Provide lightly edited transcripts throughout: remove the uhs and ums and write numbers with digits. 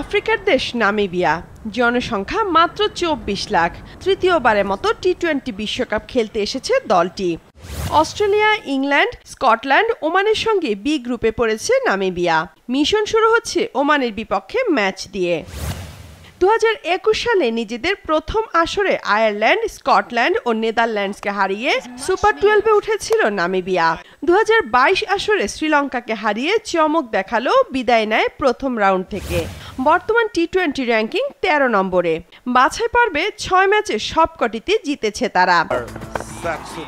আফ্রিকার দেশ নামিবিয়া, জনসংখ্যা মাত্র ২৪ লাখ। তৃতীয়বারের মতো টি-20 বিশ্বকাপ খেলতে এসেছে দলটি। অস্ট্রেলিয়া, ইংল্যান্ড, স্কটল্যান্ড, ওমানের সঙ্গে বি গ্রুপে পড়েছে নামিবিয়া। মিশন শুরু হচ্ছে ওমানের বিপক্ষে ম্যাচ দিয়ে। ২০২১ সালে নিজেদের প্রথম আসরে আয়ারল্যান্ড, স্কটল্যান্ড ও নেদারল্যান্ডসকে হারিয়ে সুপার 12-এ উঠেছিল নামিবিয়া। ২০২২ আসরে শ্রীলঙ্কাকে হারিয়ে চমক দেখালো, বিদায় নেয় প্রথম রাউন্ড থেকে। বর্তমান টি-20 র্যাঙ্কিং ১৩ নম্বরে। বাছাই পর্বে ৬ ম্যাচে সবকটিতে জিতেছে তারা।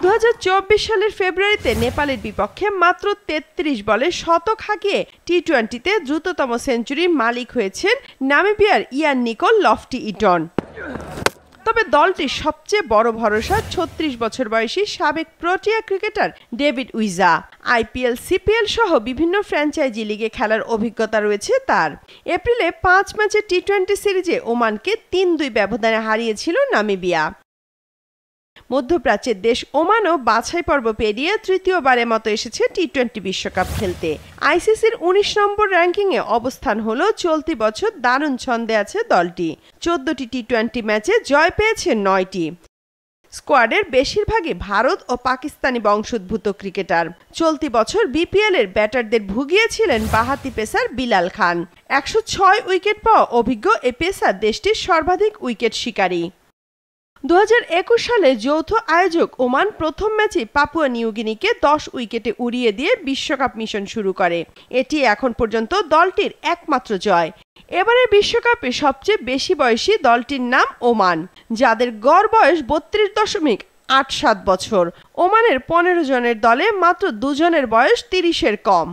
২০২৪ সালের ফেব্রুয়ারিতে নেপালের বিপক্ষে মাত্র ৩৩ বলে শতক হাঁকিয়ে টি-20-তে দ্রুততম সেঞ্চুরির মালিক হয়েছেন নামিবিয়ার ইয়ান নিকোল লফটি-ইটন। তবে দলটির সবচেয়ে বড় ভরসা ৩৬ বছর বয়সী সাবেক Protea cricketer David Wiese. IPL, CPL সহ বিভিন্ন ফ্র্যাঞ্চাইজি লিগে খেলার অভিজ্ঞতা রয়েছে তার। এপ্রিলে ৫ ম্যাচের টি-20 সিরিজে ওমানকে ৩-২ ব্যবধানে হারিয়েছিল নামিবিয়া। মধ্যপ্রাচ্যের দেশ ওমানও বাছাই পর্ব পেরিয়ে তৃতীয়বারের মতো এসেছে টি-20 বিশ্বকাপ খেলতে। আইসিসির ১৯ নম্বর র্যাঙ্কিংয়ে অবস্থান হলো চলতি বছর দারুণ ছন্দে আছে দলটি। ১৪টি টি-20 ম্যাচে জয় পেয়েছে ৯টি। স্কোয়াডের বেশিরভাগই ভারত ও পাকিস্তানি বংশোদ্ভূত ক্রিকেটার। চলতি বছর বিপিএল-এর ব্যাটারদের ভুগিয়েছিলেন বাঁহাতি পেসার বিলাল খান। ১০৬ উইকেট পাওয়া অভিজ্ঞ এ পেসার দেশটির সর্বাধিক উইকেট শিকারী। ২০২১ সালে যৌথ আয়োজক ওমান প্রথম ম্যাচে পাপুয়া নিউগিনিকে ১০ উইকেটে উড়িয়ে দিয়ে বিশ্বকাপ মিশন শুরু করে। এটি এখন পর্যন্ত দলটির একমাত্র জয়। এবারের বিশ্বকাপে সবচেয়ে বেশি বয়সী দলটির নাম ওমান, যাদের গড় বয়স ৩২.৮৭ বছর। ওমানের ১৫ জনের দলে মাত্র ২ জনের বয়স ৩০-এর কম।